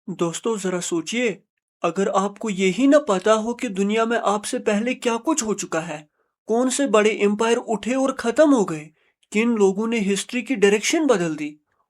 دوستو ذرا سوچئے، اگر آپ کو یہی نہ پتا ہو کہ دنیا میں آپ سے پہلے کیا کچھ ہو چکا ہے، کون سے بڑے امپائر اٹھے اور ختم ہو گئے، کن لوگوں نے ہسٹری کی ڈائریکشن بدل دی،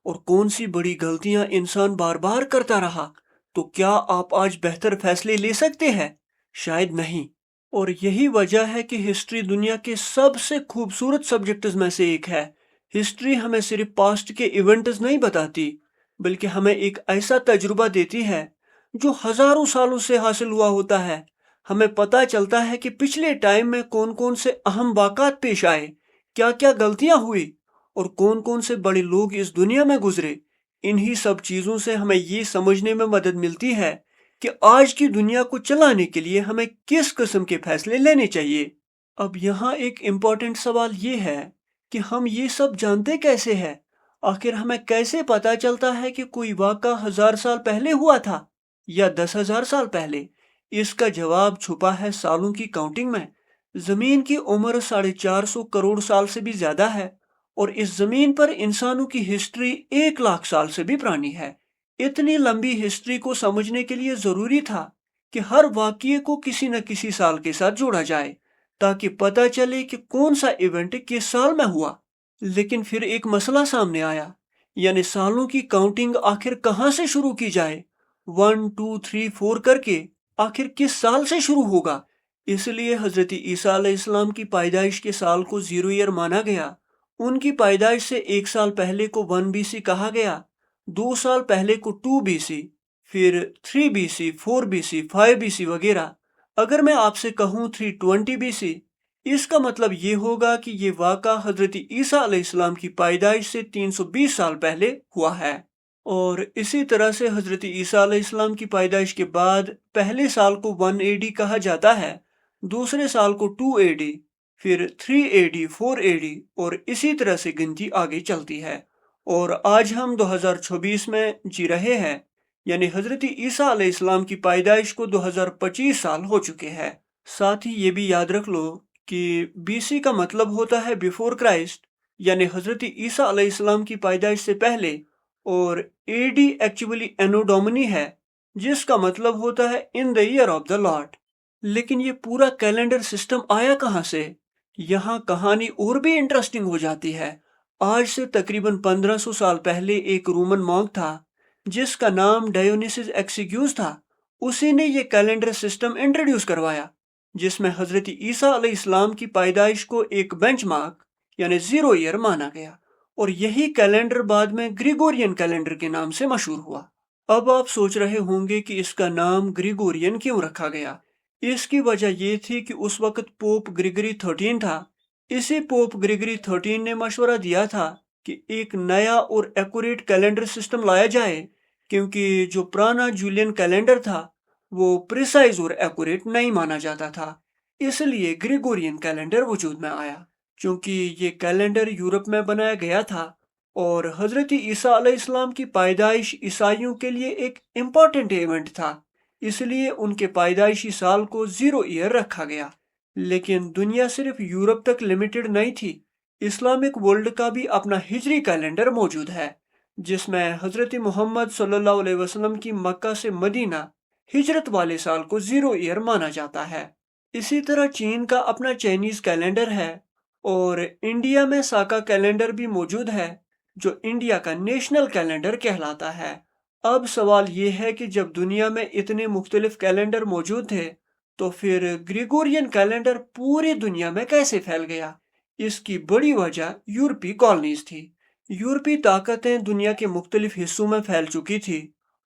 اور کون سی بڑی غلطیاں انسان بار بار کرتا رہا، تو کیا آپ آج بہتر فیصلے لے سکتے ہیں؟ شاید نہیں۔ اور یہی وجہ ہے کہ ہسٹری دنیا کے سب سے خوبصورت سبجیکٹز میں سے ایک ہے۔ ہسٹری ہمیں صرف پاسٹ کے ایونٹس نہیں بتاتی، بلکہ ہمیں ایک ایسا تجربہ دیتی ہے جو ہزاروں سالوں سے حاصل ہوا ہوتا ہے۔ ہمیں پتہ چلتا ہے کہ پچھلے ٹائم میں کون کون سے اہم واقعات پیش آئے، کیا کیا غلطیاں ہوئی، اور کون کون سے بڑے لوگ اس دنیا میں گزرے۔ انہی سب چیزوں سے ہمیں یہ سمجھنے میں مدد ملتی ہے کہ آج کی دنیا کو چلانے کے لیے ہمیں کس قسم کے فیصلے لینے چاہیے۔ اب یہاں ایک امپورٹنٹ سوال یہ ہے کہ ہم یہ سب جانتے کیسے ہیں؟ آخر ہمیں کیسے پتا چلتا ہے کہ کوئی واقعہ 1000 سال پہلے ہوا تھا یا 10,000 سال پہلے؟ اس کا جواب چھپا ہے سالوں کی کاؤنٹنگ میں۔ زمین کی عمر 450 کروڑ سال سے بھی زیادہ ہے، اور اس زمین پر انسانوں کی ہسٹری 1 لاکھ سال سے بھی پرانی ہے۔ اتنی لمبی ہسٹری کو سمجھنے کے لیے ضروری تھا کہ ہر واقعے کو کسی نہ کسی سال کے ساتھ جوڑا جائے، تاکہ پتہ چلے کہ کون سا ایونٹ کس سال میں ہوا۔ لیکن پھر ایک مسئلہ سامنے آیا، یعنی سالوں کی کاؤنٹنگ آخر کہاں سے شروع کی جائے؟ 1 2 3 4 کر کے آخر کس سال سے شروع ہوگا؟ اس لیے حضرت عیسیٰ علیہ السلام کی پیدائش کے سال کو 0 ایئر مانا گیا۔ ان کی پیدائش سے 1 سال پہلے کو 1 بی سی کہا گیا، 2 سال پہلے کو 2 بی سی، پھر 3 B C, 4 B C, 5 B C وغیرہ۔ اگر میں آپ سے کہوں 320 بی سی، اس کا مطلب یہ ہوگا کہ یہ واقعہ حضرت عیسیٰ علیہ السلام کی پیدائش سے 320 سال پہلے ہوا ہے۔ اور اسی طرح سے حضرت عیسیٰ علیہ السلام کی پیدائش کے بعد پہلے سال کو 1 اے ڈی کہا جاتا ہے، دوسرے سال کو 2 اے ڈی، پھر 3 اے ڈی، 4 اے ڈی، اور اسی طرح سے گنتی آگے چلتی ہے۔ اور آج ہم 2026 میں جی رہے ہیں، یعنی حضرت عیسیٰ علیہ السلام کی پیدائش کو 2025 سال ہو چکے ہیں۔ ساتھ ہی یہ بھی یاد رکھ لو کہ بی سی کا مطلب ہوتا ہے بیفور کرائسٹ، یعنی حضرت عیسیٰ علیہ السلام کی پیدائش سے پہلے، اور اے ڈی ایکچولی اینو ڈومنی ہے، جس کا مطلب ہوتا ہے ان دا ایئر آف دا لارڈ۔ لیکن یہ پورا کیلنڈر سسٹم آیا کہاں سے؟ یہاں کہانی اور بھی انٹرسٹنگ ہو جاتی ہے۔ آج سے تقریباً 1500 سال پہلے ایک رومن مونک تھا جس کا نام ڈایونیسس ایکسیگیوس تھا۔ اسی نے یہ کیلنڈر سسٹم انٹروڈیوس کروایا، جس میں حضرت عیسیٰ علیہ السلام کی پیدائش کو ایک بینچ مارک یعنی 0 ایئر مانا گیا، اور یہی کیلنڈر بعد میں گریگورین کیلنڈر کے نام سے مشہور ہوا۔ اب آپ سوچ رہے ہوں گے کہ اس کا نام گریگورین کیوں رکھا گیا؟ اس کی وجہ یہ تھی کہ اس وقت پوپ گریگری 13 تھا۔ اسی پوپ گریگری 13 نے مشورہ دیا تھا کہ ایک نیا اور ایکوریٹ کیلنڈر سسٹم لایا جائے، کیونکہ جو پرانا جولین کیلنڈر تھا وہ پریسائز اور ایکوریٹ نہیں مانا جاتا تھا۔ اس لیے گریگورین کیلنڈر وجود میں آیا۔ چونکہ یہ کیلنڈر یورپ میں بنایا گیا تھا، اور حضرت عیسیٰ علیہ السلام کی پیدائش عیسائیوں کے لیے ایک امپورٹنٹ ایونٹ تھا، اس لیے ان کے پیدائشی سال کو 0 ایئر رکھا گیا۔ لیکن دنیا صرف یورپ تک لمیٹڈ نہیں تھی۔ اسلامک ورلڈ کا بھی اپنا ہجری کیلنڈر موجود ہے، جس میں حضرت محمد صلی اللہ علیہ وسلم کی مکہ سے مدینہ ہجرت والے سال کو 0 ایئر مانا جاتا ہے۔ اسی طرح چین کا اپنا چائنیز کیلنڈر ہے، اور انڈیا میں ساکا کیلنڈر بھی موجود ہے، جو انڈیا کا نیشنل کیلنڈر کہلاتا ہے۔ اب سوال یہ ہے کہ جب دنیا میں اتنے مختلف کیلنڈر موجود تھے، تو پھر گریگورین کیلنڈر پوری دنیا میں کیسے پھیل گیا؟ اس کی بڑی وجہ یورپی کالونیز تھی۔ یورپی طاقتیں دنیا کے مختلف حصوں میں پھیل چکی تھی،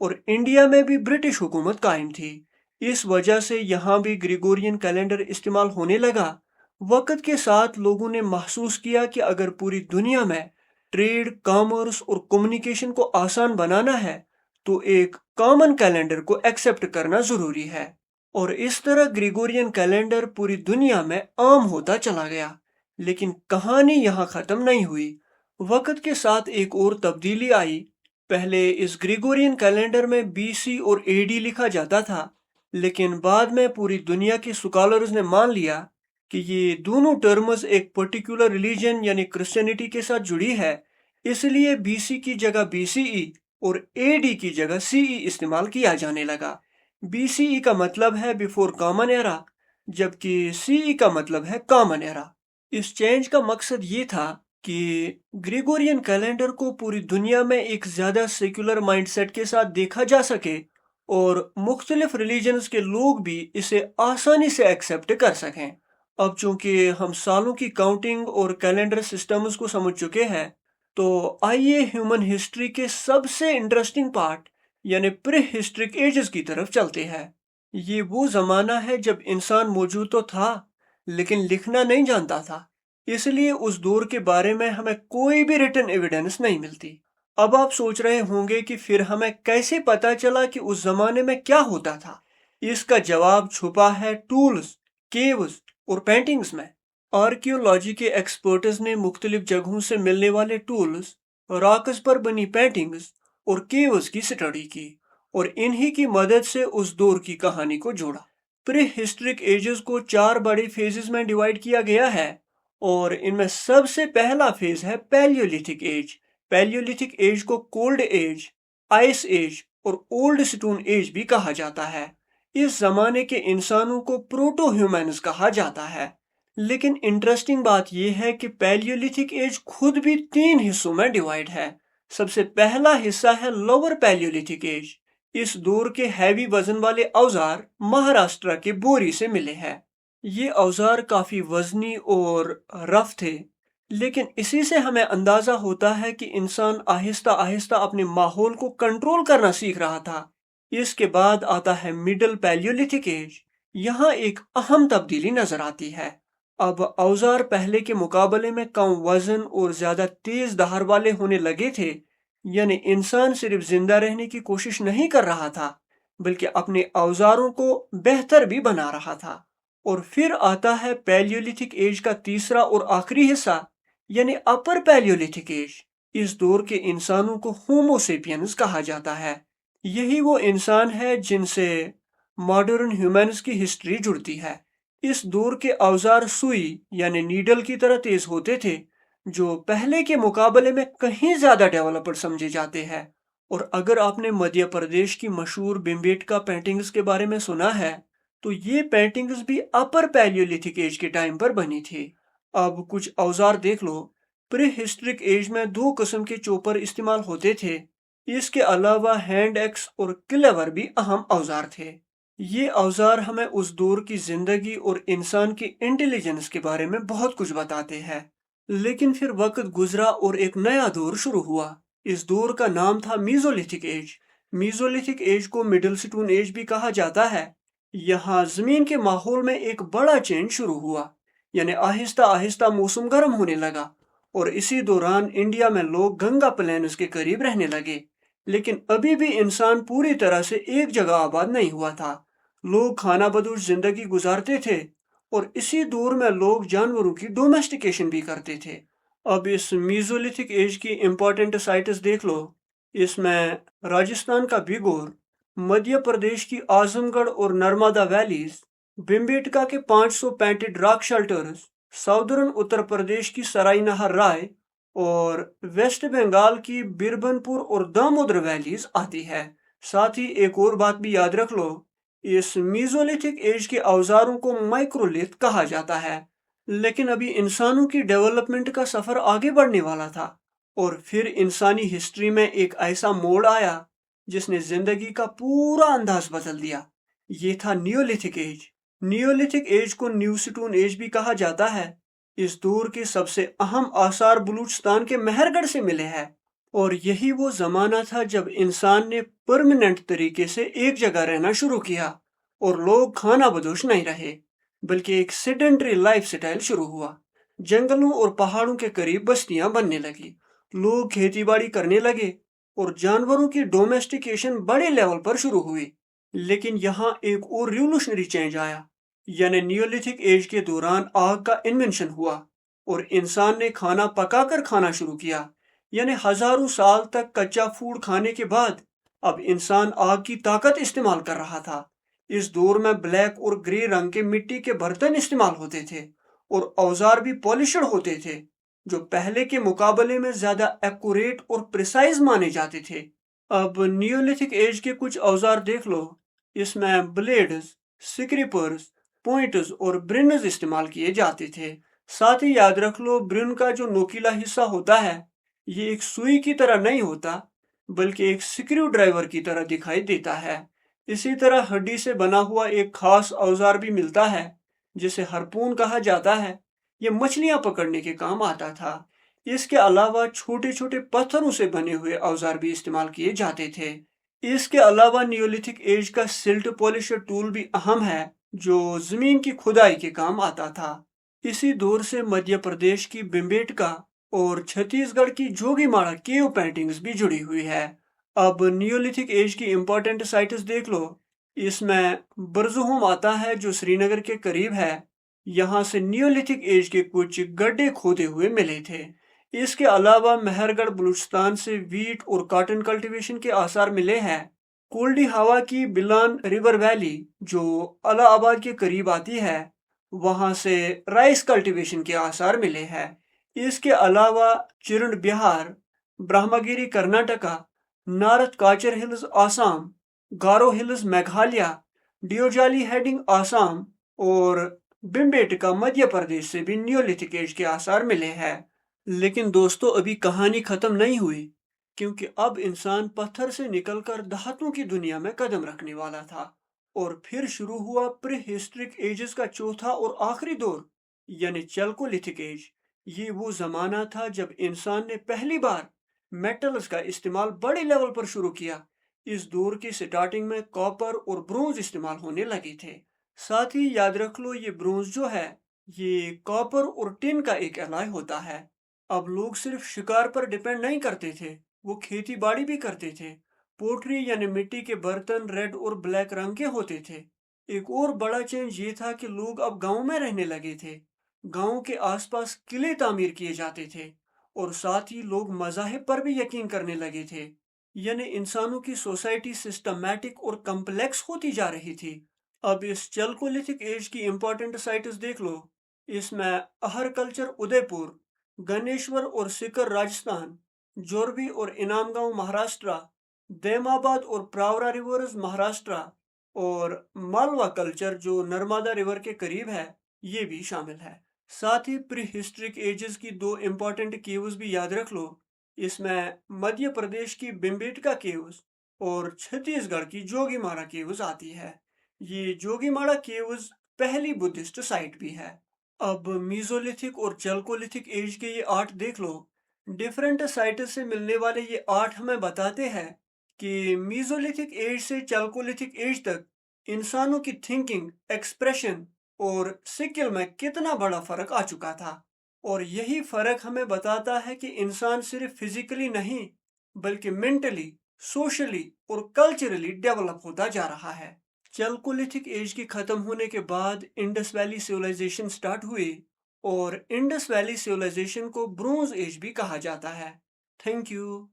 اور انڈیا میں بھی برٹش حکومت قائم تھی۔ اس وجہ سے یہاں بھی گریگورین کیلنڈر استعمال ہونے لگا۔ وقت کے ساتھ لوگوں نے محسوس کیا کہ اگر پوری دنیا میں ٹریڈ، کامرس اور کمیونیکیشن کو آسان بنانا ہے تو ایک کامن کیلنڈر کو ایکسپٹ کرنا ضروری ہے، اور اس طرح گریگورین کیلنڈر پوری دنیا میں عام ہوتا چلا گیا۔ لیکن کہانی یہاں ختم نہیں ہوئی۔ وقت کے ساتھ ایک اور تبدیلی آئی۔ پہلے اس گریگورین کیلنڈر میں بی سی اور اے ڈی لکھا جاتا تھا، لیکن بعد میں پوری دنیا کے سکالرز نے مان لیا کہ یہ دونوں ٹرمز ایک پرٹیکولر ریلیجن یعنی کرسچینٹی کے ساتھ جڑی ہے، اس لیے بی سی کی جگہ بی سی ای اور اے ڈی کی جگہ سی ای استعمال کیا جانے لگا۔ بی سی ای کا مطلب ہے بیفور کامن ایرا، جبکہ سی ای کا مطلب ہے کامن ایرا۔ اس چینج کا مقصد یہ تھا کہ گریگورین کیلنڈر کو پوری دنیا میں ایک زیادہ سیکولر مائنڈ سیٹ کے ساتھ دیکھا جا سکے اور مختلف ریلیجنز کے لوگ بھی اسے آسانی سے ایکسیپٹ کر سکیں۔ اب چونکہ ہم سالوں کی کاؤنٹنگ اور کیلنڈر سسٹمز کو سمجھ چکے ہیں، تو آئیے ہیومن ہسٹری کے سب سے انٹرسٹنگ پارٹ یعنی پری ہسٹرک ایجز کی طرف چلتے ہیں۔ یہ وہ زمانہ ہے جب انسان موجود تو تھا لیکن لکھنا نہیں جانتا تھا، اس لیے اس دور کے بارے میں ہمیں کوئی بھی ریٹن ایویڈنس نہیں ملتی۔ اب آپ سوچ رہے ہوں گے کہ پھر ہمیں کیسے پتا چلا کہ اس زمانے میں کیا ہوتا تھا؟ اس کا جواب چھپا ہے ٹولز، کیوز اور پینٹنگز میں۔ آرکیولوجی کے ایکسپرٹز نے مختلف جگہوں سے ملنے والے ٹولز، راکس پر بنی پینٹنگز اور کیوز کی سٹڈی کی اور انہی کی مدد سے اس دور کی کہانی کو جوڑا۔ پری ہسٹرک ایجز کو 4 بڑے فیزز میں ڈیوائیڈ کیا گیا ہے، اور ان میں سب سے پہلا فیز ہے پیلیولیتھک ایج۔ پیلیولیتھک ایج کو کولڈ ایج، آئس ایج اور اولڈ سٹون ایج بھی کہا جاتا ہے۔ اس زمانے کے انسانوں کو پروٹو ہیومنز کہا جاتا ہے۔ لیکن انٹرسٹنگ بات یہ ہے کہ پیلیولیتھک ایج خود بھی 3 حصوں میں ڈیوائیڈ ہے۔ سب سے پہلا حصہ ہے لوور پیلیولیتھک ایج۔ اس دور کے ہیوی وزن والے اوزار مہاراشٹرا کے بوری سے ملے ہیں۔ یہ اوزار کافی وزنی اور رف تھے، لیکن اسی سے ہمیں اندازہ ہوتا ہے کہ انسان آہستہ آہستہ اپنے ماحول کو کنٹرول کرنا سیکھ رہا تھا۔ اس کے بعد آتا ہے مڈل پیلیولیتھک ایج۔ یہاں ایک اہم تبدیلی نظر آتی ہے۔ اب اوزار پہلے کے مقابلے میں کم وزن اور زیادہ تیز دھار والے ہونے لگے تھے، یعنی انسان صرف زندہ رہنے کی کوشش نہیں کر رہا تھا بلکہ اپنے اوزاروں کو بہتر بھی بنا رہا تھا۔ اور پھر آتا ہے پیلیولیتھک ایج کا تیسرا اور آخری حصہ یعنی اپر پیلیولیتھک ایج۔ اس دور کے انسانوں کو ہومو سیپینز کہا جاتا ہے۔ یہی وہ انسان ہے جن سے ماڈرن ہیومنز کی ہسٹری جڑتی ہے۔ اس دور کے اوزار سوئی یعنی نیڈل کی طرح تیز ہوتے تھے، جو پہلے کے مقابلے میں کہیں زیادہ ڈیولپڈ سمجھے جاتے ہیں۔ اور اگر آپ نے مدھیہ پردیش کی مشہور بھیمبیٹکا پینٹنگز کے بارے میں سنا ہے، تو یہ پینٹنگز بھی اپر پیلیولیتھک ایج کے ٹائم پر بنی تھی۔ اب کچھ اوزار دیکھ لو۔ پری ہسٹرک ایج میں 2 قسم کے چوپر استعمال ہوتے تھے۔ اس کے علاوہ ہینڈ ایکس اور کلیور بھی اہم اوزار تھے۔ یہ اوزار ہمیں اس دور کی زندگی اور انسان کی انٹیلیجنس کے بارے میں بہت کچھ بتاتے ہیں۔ لیکن پھر وقت گزرا اور ایک نیا دور شروع ہوا۔ اس دور کا نام تھا میزولیتھک ایج۔ میزولیتھک ایج کو مڈل سٹون ایج بھی کہا جاتا ہے۔ یہاں زمین کے ماحول میں ایک بڑا چینج شروع ہوا، یعنی آہستہ آہستہ موسم گرم ہونے لگا، اور اسی دوران انڈیا میں لوگ گنگا پلینز کے قریب رہنے لگے۔ لیکن ابھی بھی انسان پوری طرح سے ایک جگہ آباد نہیں ہوا تھا۔ لوگ کھانا بدوش زندگی گزارتے تھے، اور اسی دور میں لوگ جانوروں کی ڈومیسٹیکیشن بھی کرتے تھے۔ اب اس میزولیتھک ایج کی امپورٹنٹ سائٹس دیکھ لو۔ اس میں راجستھان کا بیگور، مدھیہ پردیش کی اعظم گڑھ اور نرمدا ویلیز، بھیمبیٹکا کے 500 painted rock shelters, southern Uttar Pradesh کی سرائی نہر رائے اور ویسٹ بنگال کی بربن پور اور دامودر ویلیز آتی ہے۔ ساتھ ہی ایک اور بات بھی یاد رکھ لو، اس میزولیتھک ایج کے اوزاروں کو مائکرولیتھ کہا جاتا ہے۔ لیکن ابھی انسانوں کی ڈیولپمنٹ کا سفر آگے بڑھنے والا تھا، اور پھر انسانی ہسٹری میں ایک ایسا موڑ آیا جس نے زندگی کا پورا انداز بدل دیا۔ یہ تھا نیولیتھک ایج۔ نیولیتھک ایج کو نیو سٹون ایج بھی کہا جاتا ہے۔ اس دور کے سب سے اہم آثار بلوچستان کے مہر گڑھ سے ملے ہیں، اور یہی وہ زمانہ تھا جب انسان نے پرماننٹ طریقے سے ایک جگہ رہنا شروع کیا، اور لوگ کھانا بدوش نہیں رہے بلکہ ایک سیڈنٹری لائف سٹائل شروع ہوا۔ جنگلوں اور پہاڑوں کے قریب بستیاں بننے لگی، لوگ کھیتی باڑی کرنے لگے، اور جانوروں کی ڈومیسٹیکیشن بڑے لیول پر شروع ہوئی۔ لیکن یہاں ایک اور ریولوشنری چینج آیا، یعنی نیولیتھک ایج کے دوران آگ کا انوینشن ہوا، اور انسان نے کھانا پکا کر کھانا شروع کیا۔ یعنی ہزاروں سال تک کچا فوڈ کھانے کے بعد اب انسان آگ کی طاقت استعمال کر رہا تھا۔ اس دور میں بلیک اور گرے رنگ کے مٹی کے برتن استعمال ہوتے تھے، اور اوزار بھی پالشڈ ہوتے تھے، جو پہلے کے مقابلے میں زیادہ ایکوریٹ اور پریسائز مانے جاتے تھے۔ اب نیولتھک ایج کے کچھ اوزار دیکھ لو، اس میں بلیڈز، سکریپرز، پوائنٹز اور برنز استعمال کیے جاتے تھے۔ ساتھ ہی یاد رکھ لو، برن کا جو نوکیلا حصہ ہوتا ہے یہ ایک سوئی کی طرح نہیں ہوتا بلکہ ایک سکریو ڈرائیور کی طرح دکھائی دیتا ہے۔ اسی طرح ہڈی سے بنا ہوا ایک خاص اوزار بھی ملتا ہے جسے ہرپون کہا جاتا ہے، یہ مچھلیاں پکڑنے کے کام آتا تھا۔ اس کے علاوہ چھوٹے چھوٹے پتھروں سے بنے ہوئے اوزار بھی استعمال کیے جاتے تھے۔ اس کے علاوہ نیولتھک ایج کا سلٹ پالشر ٹول بھی اہم ہے جو زمین کی کھدائی کے کام آتا تھا۔ اسی دور سے مدھیہ پردیش کی بھیمبیٹکا اور چھتیس گڑھ کی جوگی ماڑا کیو پینٹنگز بھی جڑی ہوئی ہے۔ اب نیولتھک ایج کی امپورٹنٹ سائٹس دیکھ لو، اس میں برزہوم آتا ہے جو سری نگر کے قریب ہے، یہاں سے نیولتھک ایج کے کچھ گڈھے کھودے ہوئے ملے تھے۔ اس کے علاوہ مہر گڑھ بلوچستان سے ویٹ اور کاٹن کلٹیویشن کے آثار ملے ہیں۔ کولڈی ہوا کی بلان ریور ویلی جو الہ آباد کے قریب آتی ہے، وہاں سے رائس کلٹیویشن کے آثار ملے ہیں۔ اس کے علاوہ چرنڈ بہار، برہمگیری کرناٹکا، نارتھ کاچر ہلز آسام، گارو ہلز میگھالیہ، ڈیوجالی ہیڈنگ آسام اور بھیمبیٹکا مدھیہ پردیش سے بھی نیولتھک ایج کے آثار ملے ہیں۔ لیکن دوستو، ابھی کہانی ختم نہیں ہوئی، کیونکہ اب انسان پتھر سے نکل کر دھاتوں کی دنیا میں قدم رکھنے والا تھا، اور پھر شروع ہوا پری ہسٹرک ایجز کا چوتھا اور آخری دور، یعنی چلکولتھک ایج۔ یہ وہ زمانہ تھا جب انسان نے پہلی بار میٹلز کا استعمال بڑے لیول پر شروع کیا۔ اس دور کی سٹارٹنگ میں کاپر اور برونز استعمال ہونے لگے تھے۔ ساتھ ہی یاد رکھ لو، یہ برونز جو ہے یہ کاپر اور ٹن کا ایک الائے ہوتا ہے۔ اب لوگ صرف شکار پر ڈیپینڈ نہیں کرتے تھے، وہ کھیتی باڑی بھی کرتے تھے۔ پوٹری یعنی مٹی کے برتن ریڈ اور بلیک رنگ کے ہوتے تھے۔ ایک اور بڑا چینج یہ تھا کہ لوگ اب گاؤں میں رہنے لگے تھے۔ گاؤں کے آس پاس قلعے تعمیر کیے جاتے تھے، اور ساتھ ہی لوگ مذاہب پر بھی یقین کرنے لگے تھے، یعنی انسانوں کی سوسائٹی سسٹمیٹک اور کمپلیکس ہوتی جا رہی تھی۔ اب اس چلکولتھک ایج کی امپورٹنٹ سائٹس دیکھ لو، اس میں اہر کلچر ادے پور، گنیشور اور سکر راجستھان، جوربی اور انام گاؤں مہاراشٹرا، دیم آباد اور پراورا ریورز مہاراشٹرا، اور مالوا کلچر جو نرمدا ریور کے قریب ہے، یہ بھی شامل ہے۔ ساتھ ہی پری ہسٹرک ایجز کی دو امپورٹنٹ کیوز بھی یاد رکھ لو، اس میں مدھیہ پردیش کی بھیمبیٹکا کیوز اور چھتیس گڑھ کی جوگی ماڑا کیوز آتی ہے۔ یہ جوگی ماڑا کیوز پہلی بدھسٹ سائٹ بھی ہے۔ اب میزولتھک اور چلکولتھک ایج کے یہ آرٹ دیکھ لو۔ ڈیفرنٹ سائٹس سے ملنے والے یہ آرٹ ہمیں بتاتے ہیں کہ میزولتھک ایج سے چلکولتھک ایج تک انسانوں کی تھنکنگ، ایکسپریشن اور سکل میں کتنا بڑا فرق آ چکا تھا، اور یہی فرق ہمیں بتاتا ہے کہ انسان صرف فزیکلی نہیں بلکہ مینٹلی، سوشلی اور کلچرلی ڈیولپ ہوتا جا رہا ہے۔ چلکولتھک ایج کی ختم ہونے کے بعد انڈس ویلی سیولائزیشن سٹارٹ ہوئی، اور انڈس ویلی سیولائزیشن کو برونز ایج بھی کہا جاتا ہے۔ Thank you.